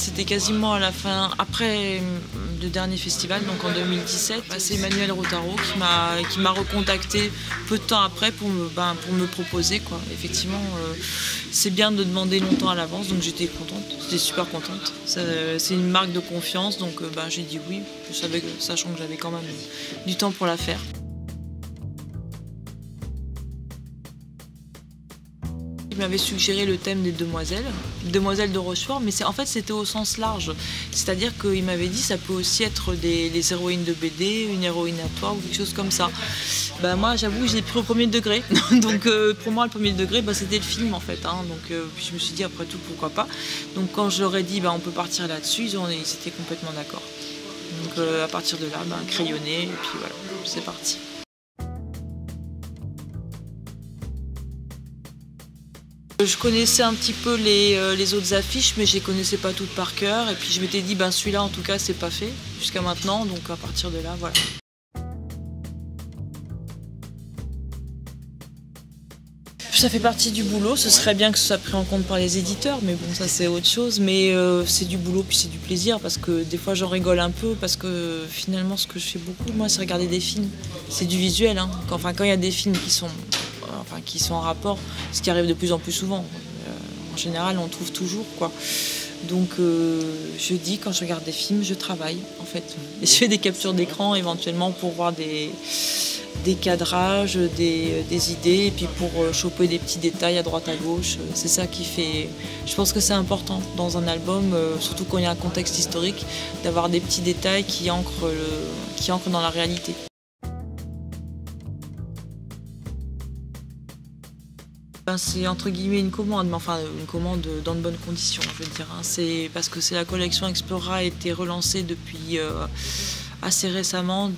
C'était quasiment à la fin, après le dernier festival, donc en 2017. C'est Emmanuel Rotaro qui m'a recontacté peu de temps après pour me proposer, quoi. Effectivement, c'est bien de demander longtemps à l'avance, donc j'étais contente, j'étais super contente. C'est une marque de confiance, donc j'ai dit oui, sachant que j'avais quand même du temps pour la faire. Il m'avait suggéré le thème des demoiselles de Rochefort, mais en fait c'était au sens large. C'est-à-dire qu'il m'avait dit ça peut aussi être les héroïnes de BD, une héroïne à toi ou quelque chose comme ça. Moi j'avoue que j'ai pris au premier degré, donc pour moi le premier degré c'était le film en fait. Donc puis je me suis dit après tout pourquoi pas. Donc quand je leur ai dit on peut partir là-dessus, ils étaient complètement d'accord. Donc à partir de là, crayonné et puis voilà, c'est parti. Je connaissais un petit peu les autres affiches, mais je les connaissais pas toutes par cœur. Et puis je m'étais dit, celui-là en tout cas, c'est pas fait jusqu'à maintenant. Donc à partir de là, voilà. Ça fait partie du boulot. Ce serait bien que ce soit pris en compte par les éditeurs, mais bon, ça c'est autre chose. Mais c'est du boulot puis c'est du plaisir parce que des fois j'en rigole un peu parce que finalement ce que je fais beaucoup, moi, c'est regarder des films. C'est du visuel. Quand il y a des films qui sont en rapport, ce qui arrive de plus en plus souvent. En général, on trouve toujours, quoi. Donc, je dis, quand je regarde des films, je travaille, en fait. Et je fais des captures d'écran, éventuellement, pour voir des cadrages, des idées, et puis pour choper des petits détails à droite, à gauche. C'est ça qui fait... Je pense que c'est important, dans un album, surtout quand il y a un contexte historique, d'avoir des petits détails qui ancrent dans la réalité. C'est entre guillemets une commande, mais enfin une commande dans de bonnes conditions, je veux dire. C'est parce que la collection Explora a été relancée depuis assez récemment.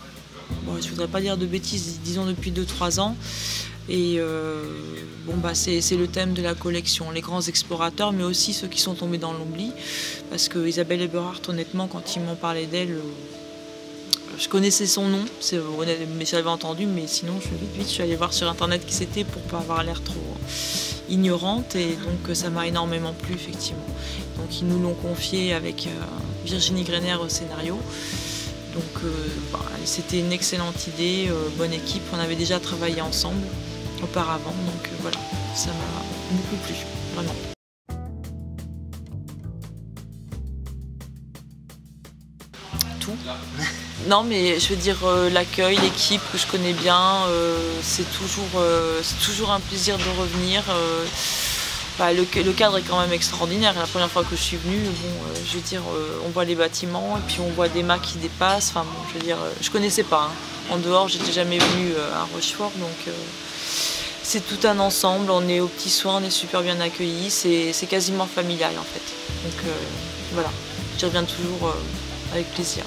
Je voudrais pas dire de bêtises, disons depuis 2-3 ans. Et c'est le thème de la collection, les grands explorateurs, mais aussi ceux qui sont tombés dans l'oubli. Parce que Isabelle Eberhardt, honnêtement, quand ils m'ont parlé d'elle, je connaissais son nom, mais j'avais entendu, mais sinon je suis allée voir sur internet qui c'était pour pas avoir l'air trop ignorante, et donc ça m'a énormément plu effectivement. Donc ils nous l'ont confié avec Virginie Greiner au scénario. Donc c'était une excellente idée, bonne équipe, on avait déjà travaillé ensemble auparavant, donc voilà, ça m'a beaucoup plu, vraiment. Tout. Non, mais je veux dire l'accueil, l'équipe que je connais bien, c'est toujours un plaisir de revenir. Le cadre est quand même extraordinaire. La première fois que je suis venue, je veux dire, on voit les bâtiments et puis on voit des mâts qui dépassent. Je veux dire, je connaissais pas. En dehors, j'étais jamais venue à Rochefort, donc c'est tout un ensemble. On est aux petits soins, on est super bien accueillis. C'est quasiment familial en fait. Donc voilà, j'y reviens toujours avec plaisir.